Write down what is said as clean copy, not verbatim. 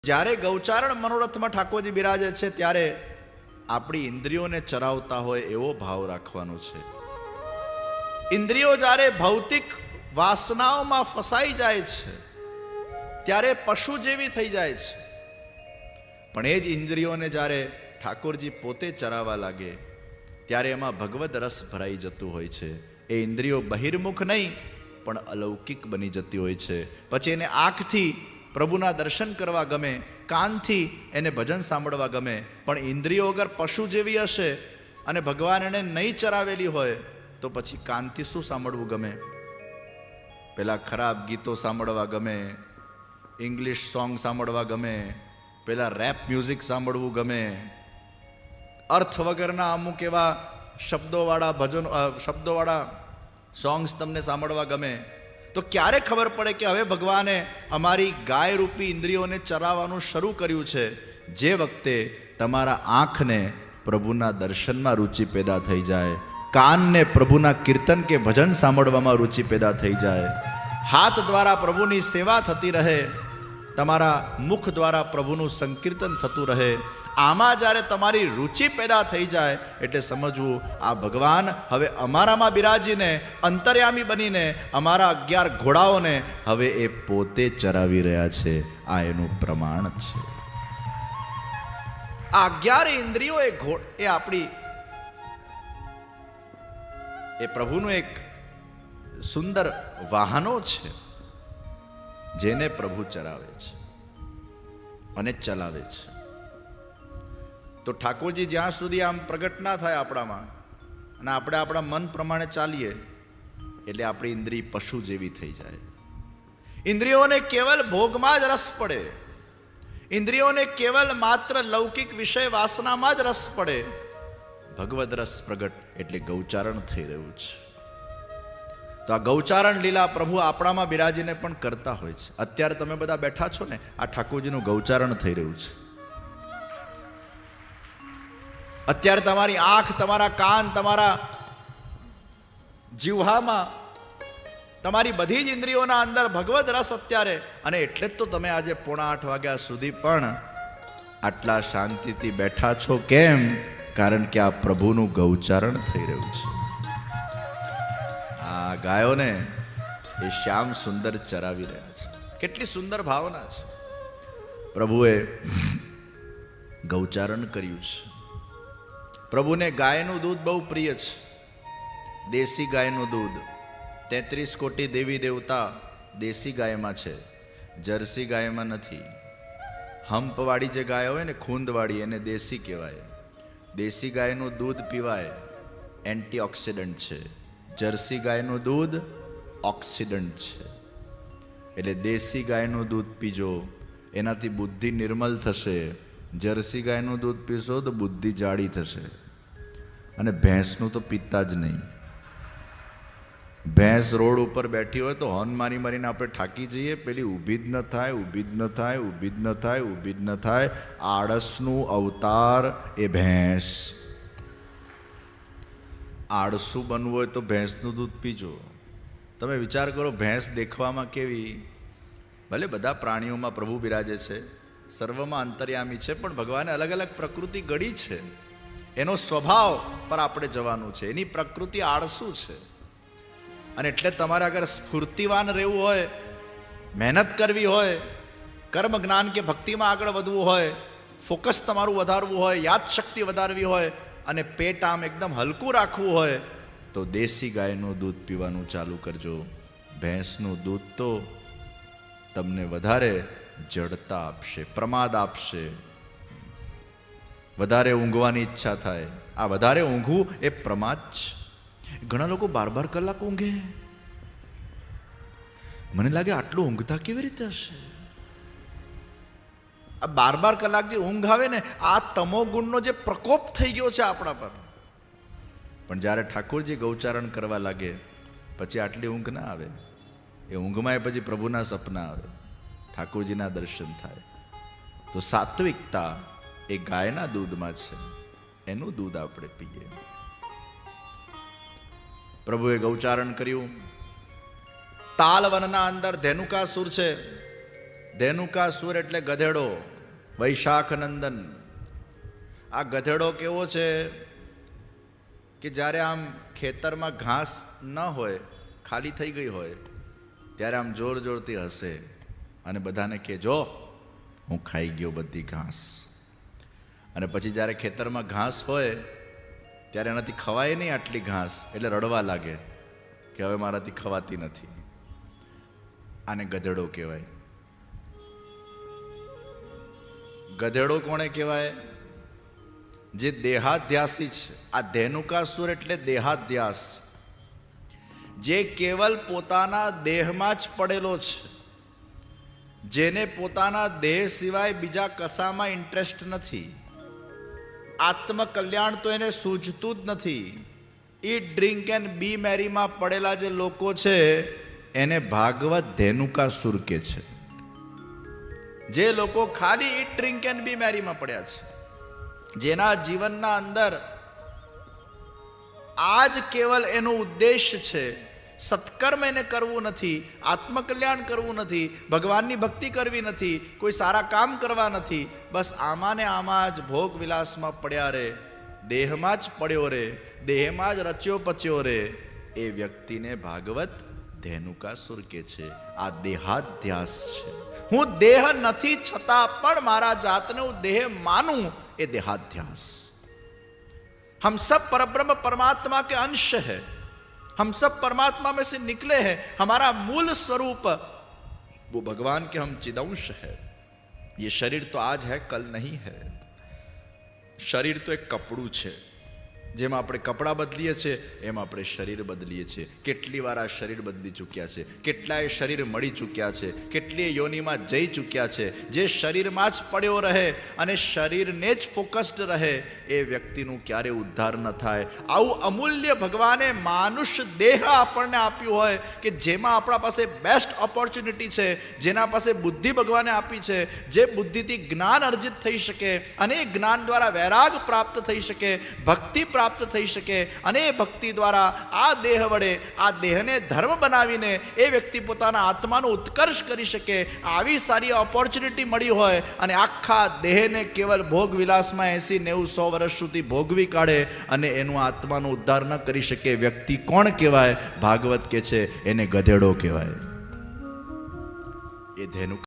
જ્યારે ગૌચારણ મનોરથમાં ઠાકોરજી બિરાજે છે ત્યારે આપણી ઇન્દ્રિયોને ચરાવતા હોય એવો ભાવ રાખવાનો છે. ઇન્દ્રિયો જ્યારે ભૌતિક વાસનાઓમાં ફસાઈ જાય છે ત્યારે પશુ જેવી થઈ જાય છે, પણ એ જ ઇન્દ્રિયોને જ્યારે ઠાકોરજી પોતે ચરાવવા લાગે ત્યારે એમાં ભગવદ રસ ભરાઈ જતું હોય છે. એ ઇન્દ્રિયો બહિર્મુખ નહીં પણ અલૌકિક બની જતી હોય છે. પછી એને આંખથી પ્રભુના દર્શન કરવા ગમે, કાનથી એને ભજન સાંભળવા ગમે, પણ ઇન્દ્રિયો અગર પશુ જેવી હશે અને ભગવાન એને નહીં ચરાવેલી હોય તો પછી કાનથી શું સાંભળવું ગમે? પેલા ખરાબ ગીતો સાંભળવા ગમે, ઇંગ્લિશ સોંગ સાંભળવા ગમે, પેલા રેપ મ્યુઝિક સાંભળવું ગમે, અર્થ વગરના અમુક એવા શબ્દોવાળા ભજન શબ્દોવાળા સોંગ્સ તમને સાંભળવા ગમે. તો ક્યારે ખબર પડે કે હવે ભગવાને અમારી ગાય રૂપી ઇન્દ્રિયોને ચરાવવાનું શરૂ કર્યું છે? જે વખતે તમારા આંખને પ્રભુના દર્શનમાં રુચિ પેદા થઈ જાય, કાનને પ્રભુના કીર્તન કે ભજન સાંભળવામાં રુચિ પેદા થઈ જાય, હાથ દ્વારા પ્રભુની સેવા થતી રહે, તમારા મુખ દ્વારા પ્રભુનું સંકીર્તન થતું રહે, આમાં જ્યારે તમારી રુચિ પેદા થઈ જાય એટલે સમજવું આ ભગવાન હવે અમારામાં બિરાજીને અંતર્યામી બનીને અમારા 11 ઘોડાઓને હવે એ પોતે ચરાવી રહ્યા છે. આ એનું પ્રમાણ છે. આ 11 ઇન્દ્રિયો એ આપણી એ પ્રભુનું એક સુંદર વાહનો છે જેને પ્રભુ ચરાવે છે અને ચલાવે છે. તો ઠાકોરજી જ્યાં સુધી આમ પ્રગટ ના થાય આપણામાં અને આપણે આપણા મન પ્રમાણે ચાલીએ એટલે આપણી ઇન્દ્રિય પશુ જેવી થઈ જાય. ઇન્દ્રિયોને કેવલ ભોગમાં જ રસ પડે, ઇન્દ્રિયોને કેવલ માત્ર લૌકિક વિષય વાસનામાં જ રસ પડે. ભગવદ રસ પ્રગટ એટલે ગૌચારણ થઈ રહ્યું છે. તો આ ગૌચારણ લીલા પ્રભુ આપણામાં બિરાજીને પણ કરતા હોય છે. અત્યારે તમે બધા બેઠા છો ને, આ ઠાકોરજીનું ગૌચારણ થઈ રહ્યું છે. અત્યારે તમારી આંખ, તમારા કાન, તમારા જીવહામાં, તમારી બધી જ ઇન્દ્રિયોના અંદર ભગવદ રસ અત્યારે, અને એટલે જ તો તમે આજે 7:45 વાગ્યા સુધી પણ આટલા શાંતિથી બેઠા છો. કેમ? કારણ કે આ પ્રભુનું ગૌચારણ થઈ રહ્યું છે. આ ગાયોને એ શ્યામ સુંદર ચરાવી રહ્યા છે. કેટલી સુંદર ભાવના છે. પ્રભુએ ગૌચારણ કર્યું છે. પ્રભુને ગાયનું દૂધ બહુ પ્રિય છે. દેશી ગાયનું દૂધ. 33 કોટી દેવી દેવતા દેશી ગાયમાં છે, જર્સી ગાયમાં નથી. હંપવાળી જે ગાય હોય ને, ખૂંદવાળી, એને દેશી કહેવાય. દેશી ગાયનું દૂધ પીવાય, એન્ટીઓક્સિડન્ટ છે. જર્સી ગાયનું દૂધ ઓક્સિડન્ટ છે. એટલે દેશી ગાયનું દૂધ પીજો, એનાથી બુદ્ધિ નિર્મલ થશે. જર્સી ગાયનું દૂધ પીશો તો બુદ્ધિ જાડી થશે. અને ભેંસનું તો પીતા જ નહીં. ભેંસ રોડ ઉપર બેઠી હોય તો હોર્ન મારી મારીને આપણે થાકી જઈએ. પેલી ઊભી જ ન થાય, ઊભી જ ન થાય, ઊભી જ ન થાય, ઊભી જ ન થાય. આળસનું અવતાર એ ભેંસ. આળસુ બનવું હોય તો ભેંસનું દૂધ પીજો. તમે વિચાર કરો, ભેંસ દેખવામાં કેવી? ભલે બધા પ્રાણીઓમાં પ્રભુ બિરાજે છે, સર્વમાં અંતર્યામી છે, પણ ભગવાને અલગ અલગ પ્રકૃતિ ગળી છે. એનો સ્વભાવ પર આપણે જવાનું છે. એની પ્રકૃતિ આળસુ છે. અને એટલે તમારે અગર સ્ફૂર્તિવાન રહેવું હોય, મહેનત કરવી હોય, કર્મ જ્ઞાન કે ભક્તિમાં આગળ વધવું હોય, ફોકસ તમારું વધારવું હોય, યાદશક્તિ વધારવી હોય, અને પેટ આમ એકદમ હલકું રાખવું હોય તો દેશી ગાયનું દૂધ પીવાનું ચાલુ કરજો. ભેંસનું દૂધ તો તમને વધારે જડતા આપશે, પ્રમાદ આપશે, વધારે ઊંઘવાની ઈચ્છા થાય. આ વધારે ઊંઘવું એ પ્રમાદ છે. ઘણા લોકો 12 કલાક ઊંઘે. મને લાગે આટલું ઊંઘતા કેવી રીતે હશે? આ 12 કલાક જે ઊંઘ આવે ને, આ તમો ગુણનો જે પ્રકોપ થઈ ગયો છે આપણા પર. પણ જ્યારે ઠાકોરજી ગૌચારણ કરવા લાગે પછી આટલી ઊંઘ ના આવે. એ ઊંઘમાં પછી પ્રભુના સપના આવે, ઠાકોરજીના દર્શન થાય. તો સાત્વિકતા એ ગાયના દૂધમાં છે. એનું દૂધ આપણે પીએ. પ્રભુએ ગૌચારણ કર્યું. તાલવનના અંદર ધેનુકાસુર છે, ધેનુકાસુર એટલે ગધેડો, વૈશાખ નંદન. આ ગધેડો કેવો છે કે જ્યારે આમ ખેતરમાં ઘાસ ન હોય, ખાલી થઈ ગઈ હોય, ત્યારે આમ જોર જોરથી હસે અને બધાને કે જો હું ખાઈ ગયો બધી ઘાસ. અને પછી જ્યારે ખેતરમાં ઘાસ હોય ત્યારે એનાથી ખવાય નહીં આટલી ઘાસ, એટલે રડવા લાગે કે હવે મારાથી ખવાતી નથી. આને ગધેડો કહેવાય. ગધેડો કોણે કહેવાય? જે દેહાધ્યાસી છે. આ ધેનુકાસુર એટલે દેહાધ્યાસ, જે કેવલ પોતાના દેહમાં જ પડેલો છે, જેને પોતાના દેહ સિવાય બીજા કશામાં ઇન્ટરેસ્ટ નથી. આત્મકલ્યાણ તો એને સૂઝતું જ નથી. ઈટ ડ્રિંક એન્ડ બી મેરીમાં પડેલા જે લોકો છે એને ભાગવત ધેનુકાસુર કે છે. જે લોકો ખાલી ઈટ ડ્રિંક એન્ડ બી મેરીમાં પડ્યા છે, જેના જીવનના અંદર આજ કેવલ એનો ઉદ્દેશ છે, સત્કર્મ એને કરવું નથી, આત્મકલ્યાણ કરવું નથી, ભગવાનની ભક્તિ કરવી નથી, કોઈ સારા કામ કરવા નથી, બસ આમાં ને આમાં જ ભોગ વિલાસમાં પડ્યા રે, દેહમાં જ પડ્યો રે, દેહમાં જ રચ્યો પચ્યો રે, એ વ્યક્તિને ભાગવત ધેનુકાસુર કે છે. આ દેહાધ્યાસ છે. હું દેહ નથી છતાં પણ મારા જાતને હું દેહ માનું, એ देहाध्यास. हम सब परब्रह्म परमात्मा के अंश है, हम सब परमात्मा में से निकले हैं. हमारा मूल स्वरूप वो भगवान के हम चिदंश है. ये शरीर तो आज है कल नहीं है. शरीर तो एक कपड़ू છે. જેમાં આપણે કપડાં બદલીએ છીએ એમ આપણે શરીર બદલીએ છીએ. કેટલી વાર આ શરીર બદલી ચૂક્યા છે, કેટલાય શરીર મળી ચૂક્યા છે, કેટલીય યોનિમાં જઈ ચૂક્યા છે. જે શરીરમાં જ પડ્યો રહે અને શરીરને જ ફોકસ્ડ રહે એ વ્યક્તિનું ક્યારે ઉદ્ધાર ન થાય. આવું અમૂલ્ય ભગવાને માનુષ્ય દેહ આપણને આપ્યું હોય કે જેમાં આપણા પાસે બેસ્ટ ઓપોર્ચ્યુનિટી છે, જેના પાસે બુદ્ધિ ભગવાને આપી છે, જે બુદ્ધિથી જ્ઞાન અર્જિત થઈ શકે અને એ જ્ઞાન દ્વારા વૈરાગ પ્રાપ્ત થઈ શકે, ભક્તિ પ્રાપ્ત થઈ શકે, અને એ ભક્તિ દ્વારા આ દેહ વડે આ દેહને ધર્મ બનાવીને એ વ્યક્તિ પોતાના આત્માનો ઉત્કર્ષ કરી શકે. આવી સારી ઓપોર્ચ્યુનિટી મળી હોય અને આખા દેહને કેવલ ભોગ વિલાસમાં 80-90-100 વર્ષ સુધી ભોગવી કાઢે અને એનું આત્માનો ઉદ્ધાર ન કરી શકે, વ્યક્તિ કોણ કહેવાય? ભાગવત કે છે એને ગધેડો કહેવાય. એ ધેનુ